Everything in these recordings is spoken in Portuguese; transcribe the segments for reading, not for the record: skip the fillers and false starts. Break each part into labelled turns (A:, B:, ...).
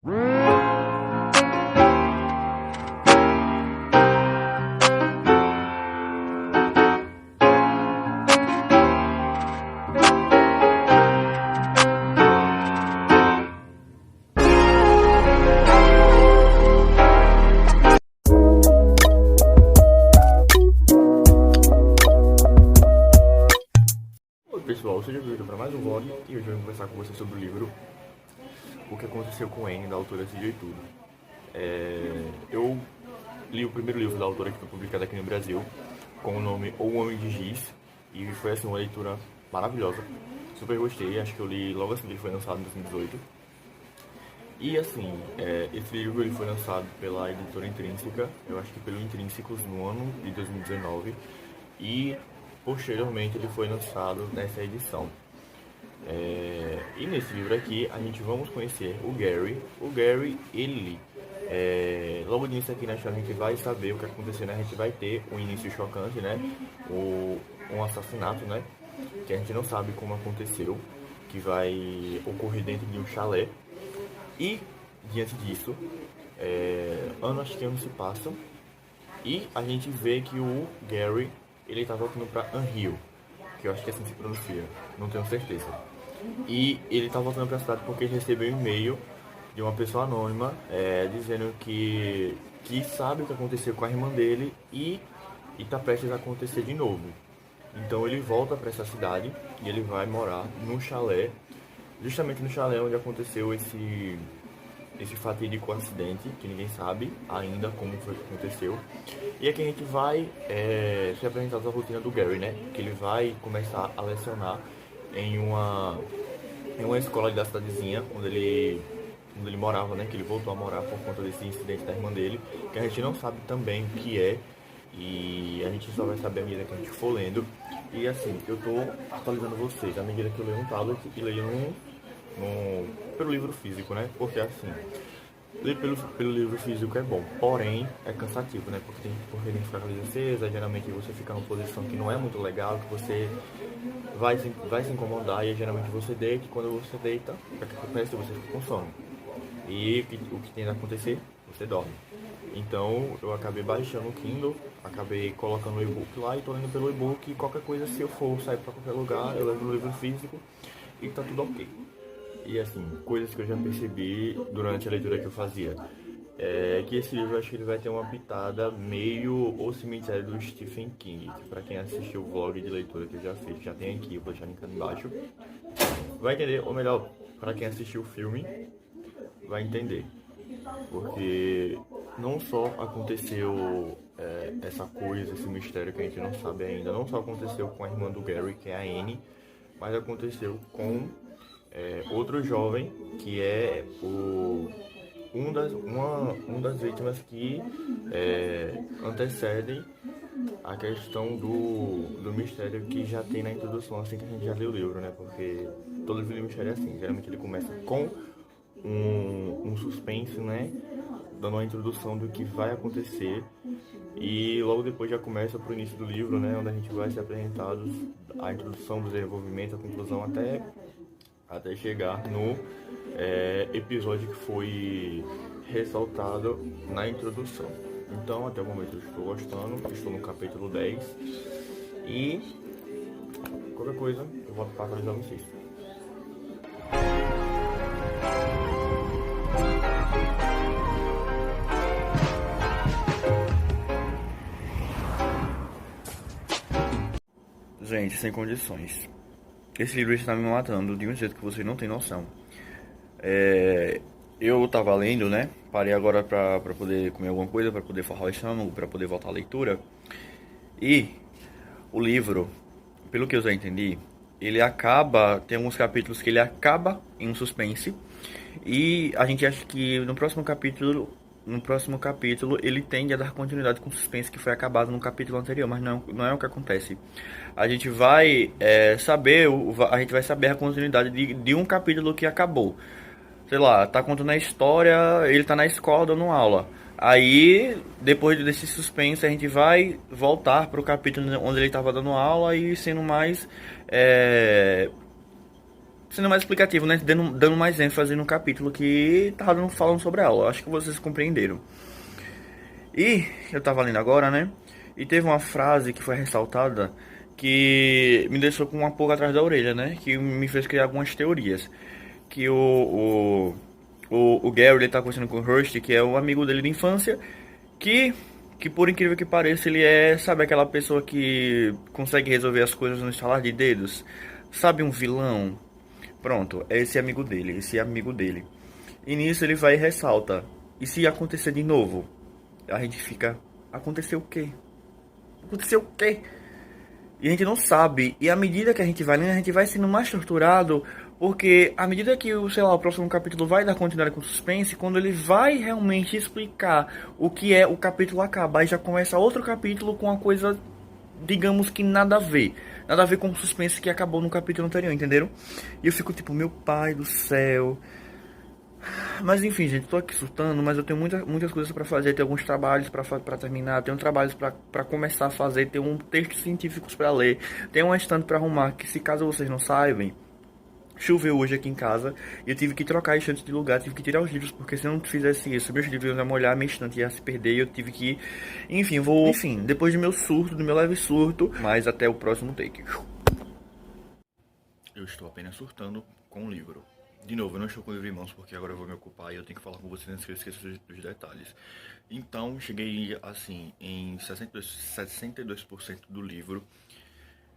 A: Pessoal, seja bem-vindo para mais um vlog e hoje eu vou conversar com vocês sobre o livro O que Aconteceu com Anne, da autora C.J. Tudor. Eu li o primeiro livro da autora que foi publicado aqui no Brasil com o nome O Homem de Giz e foi assim uma leitura maravilhosa, super gostei, acho que eu li logo assim que ele foi lançado em 2018. E assim, esse livro ele foi lançado pela editora Intrínseca, eu acho que pelo Intrínsecos no ano de 2019 e posteriormente ele foi lançado nessa edição. E nesse livro aqui a gente vamos conhecer o Gary. O Gary, ele, logo nisso aqui na história a gente vai saber o que aconteceu, né? A gente vai ter um início chocante, né? Um assassinato, né? Que a gente não sabe como aconteceu, que vai ocorrer dentro de um chalé. E diante disso, anos se passam e a gente vê que o Gary ele tá voltando pra Anhill, que eu acho que assim se pronuncia, não tenho certeza. E ele tá voltando pra cidade porque ele recebeu um e-mail de uma pessoa anônima dizendo que sabe o que aconteceu com a irmã dele e tá prestes a acontecer de novo. Então ele volta pra essa cidade e ele vai morar no chalé, justamente no chalé onde aconteceu esse fatídico acidente, que ninguém sabe ainda como foi que aconteceu. E aqui a gente vai se apresentar a rotina do Gary, né? Que ele vai começar a lecionar em uma escola da cidadezinha onde ele morava, né? Que ele voltou a morar por conta desse incidente da irmã dele, que a gente não sabe também o que é, e a gente só vai saber à medida que a gente for lendo. E assim, eu tô atualizando vocês à medida que eu leio um tablet e leio pelo livro físico, né? Porque assim, ler pelo livro físico é bom, porém é cansativo, né? Porque tem que ficar com a luz acesa, geralmente você fica numa posição que não é muito legal, que você vai se incomodar e geralmente você deita, e quando você deita, o que acontece? Você fica com sono. E o que tem a acontecer? Você dorme. Então eu acabei baixando o Kindle, acabei colocando o e-book lá e tô lendo pelo e-book, e qualquer coisa, se eu for sair pra qualquer lugar, eu levo no livro físico e tá tudo ok. E assim, coisas que eu já percebi durante a leitura que eu fazia, que esse livro eu acho que ele vai ter uma pitada meio O Cemitério do Stephen King, que pra quem assistiu o vlog de leitura que eu já fiz, já tem aqui, eu vou deixar linkado embaixo, vai entender, ou melhor, pra quem assistiu o filme, vai entender. Porque não só aconteceu essa coisa, esse mistério que a gente não sabe ainda, não só aconteceu com a irmã do Gary, que é a Anne, mas aconteceu com outro jovem, que é um das vítimas que antecedem a questão do mistério que já tem na introdução, assim que a gente já leu o livro, né? Porque todo livro de mistério é assim, geralmente ele começa com um suspense, né? Dando uma introdução do que vai acontecer e logo depois já começa pro início do livro, né? Onde a gente vai ser apresentados a introdução, do desenvolvimento, a conclusão até chegar no episódio que foi ressaltado na introdução. Então, até o momento eu estou gostando, estou no capítulo 10 e qualquer coisa eu volto para atualizar vocês. Gente, sem condições. Esse livro está me matando de um jeito que vocês não têm noção. Eu tava lendo, né? Parei agora pra poder comer alguma coisa, pra poder forrar o estômago, pra poder voltar à leitura. E o livro, pelo que eu já entendi, ele acaba, tem alguns capítulos que ele acaba em um suspense. E a gente acha que no próximo capítulo ele tende a dar continuidade com o suspense que foi acabado no capítulo anterior, mas não é o que acontece. A gente vai saber a continuidade de um capítulo que acabou. Sei lá, tá contando a história, ele tá na escola dando aula. Aí, depois desse suspense, a gente vai voltar pro capítulo onde ele tava dando aula e sendo mais
B: sendo mais explicativo, né? Dando mais ênfase no capítulo que tava falando sobre a aula. Acho que vocês compreenderam. E eu tava lendo agora, né? E teve uma frase que foi ressaltada que me deixou com uma pulga atrás da orelha, né? Que me fez criar algumas teorias. Que o Gary ele tá conversando com o Hurst, que é o amigo dele de infância, que, que por incrível que pareça, ele é, sabe, aquela pessoa que consegue resolver as coisas no estalar de dedos? Sabe, um vilão? Pronto, é esse amigo dele, esse amigo dele. E nisso ele vai e ressalta: e se acontecer de novo? A gente fica: aconteceu o quê? Aconteceu o quê? E a gente não sabe. E à medida que a gente vai lendo, a gente vai sendo mais torturado. Porque à medida que o, sei lá, o próximo capítulo vai dar continuidade com suspense, quando ele vai realmente explicar o que é o capítulo acabar, e já começa outro capítulo com uma coisa, digamos que nada a ver. Nada a ver com o suspense que acabou no capítulo anterior, entenderam? E eu fico tipo, meu pai do céu. Mas enfim, gente, tô aqui surtando, mas eu tenho muitas coisas pra fazer, tenho alguns trabalhos pra terminar, tenho trabalhos pra começar a fazer, tenho um textos científicos pra ler, tenho uma estante pra arrumar, que se caso vocês não saibam, choveu hoje aqui em casa e eu tive que trocar a estante de lugar, tive que tirar os livros, porque se eu não fizesse isso, meus livros iam molhar, minha estante ia se perder e eu tive que... Enfim, depois do meu surto, do meu leve surto, mas até o próximo take. Eu estou apenas surtando com o livro. De novo, eu não estou com o livro em mãos porque agora eu vou me ocupar e eu tenho que falar com vocês antes que eu esqueça dos detalhes. Então, cheguei, assim, em 62% do livro.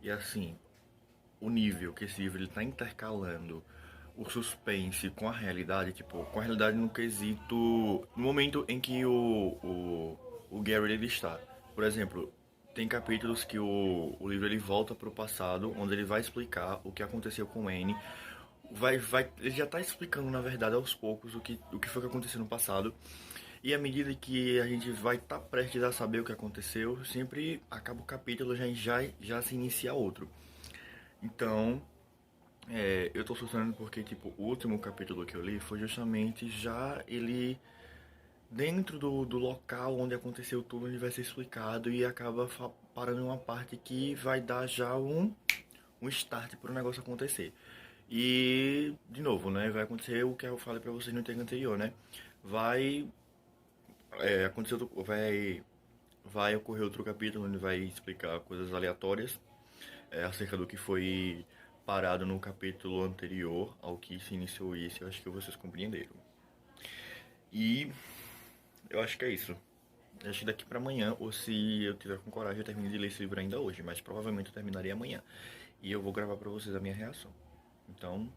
B: E, assim, o nível que esse livro está intercalando o suspense com a realidade, tipo, com a realidade no quesito... No momento em que o Gary ele está. Por exemplo, tem capítulos que o livro ele volta para o passado, onde ele vai explicar o que aconteceu com Anne. Ele já está explicando, na verdade, aos poucos o que foi que aconteceu no passado. E à medida que a gente vai estar prestes a saber o que aconteceu, sempre acaba o capítulo e já se inicia outro. Então, eu tô assustando porque, tipo, o último capítulo que eu li foi justamente já ele dentro do local onde aconteceu tudo, ele vai ser explicado e acaba parando em uma parte que vai dar já um start para o negócio acontecer. E, de novo, né, vai acontecer o que eu falei pra vocês no take anterior, né? Vai acontecer, vai ocorrer outro capítulo onde vai explicar coisas aleatórias acerca do que foi parado no capítulo anterior ao que se iniciou isso. Eu acho que vocês compreenderam. E eu acho que é isso. Eu acho que daqui pra amanhã, ou se eu tiver com coragem, eu termino de ler esse livro ainda hoje, mas provavelmente eu terminaria amanhã. E eu vou gravar pra vocês a minha reação. Então,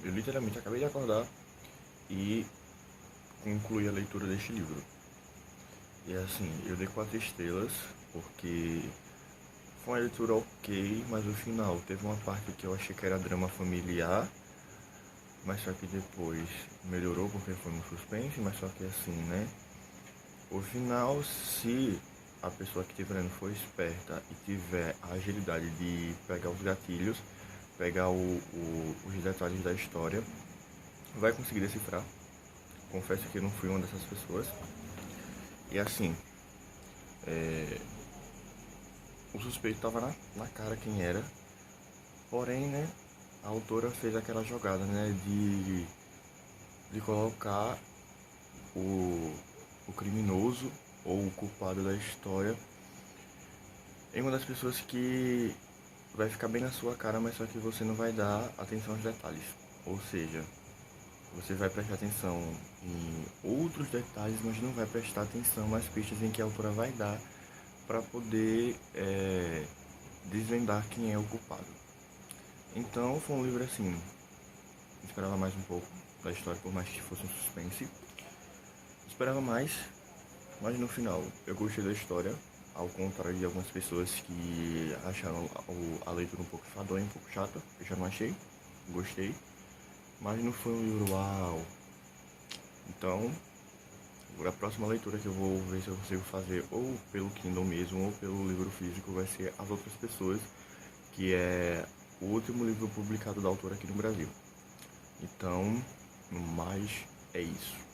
B: eu literalmente acabei de acordar e concluí a leitura deste livro. E assim, eu dei 4 estrelas, porque foi uma leitura ok, mas no final teve uma parte que eu achei que era drama familiar, mas só que depois melhorou porque foi no suspense, mas só que assim, né? O final, se a pessoa que estiver lendo for esperta e tiver a agilidade de pegar os gatilhos, pegar os detalhes da história, vai conseguir decifrar. Confesso que eu não fui uma dessas pessoas. E assim, o suspeito estava na cara quem era, porém, né, a autora fez aquela jogada, né, de colocar o criminoso ou o culpado da história em uma das pessoas que vai ficar bem na sua cara, mas só que você não vai dar atenção aos detalhes. Ou seja, você vai prestar atenção em outros detalhes, mas não vai prestar atenção nas pistas em que a autora vai dar para poder desvendar quem é o culpado. Então foi um livro assim, esperava mais um pouco da história, por mais que fosse um suspense. Esperava mais, mas no final eu gostei da história, ao contrário de algumas pessoas que acharam a leitura um pouco enfadonha, um pouco chata. Eu já não achei, gostei, mas não foi um livro uau. Então,
A: A próxima leitura que eu vou ver se eu consigo fazer ou pelo Kindle mesmo ou pelo livro físico vai ser As Outras Pessoas, que é o último livro publicado da autora aqui no Brasil. Então, no mais, é isso.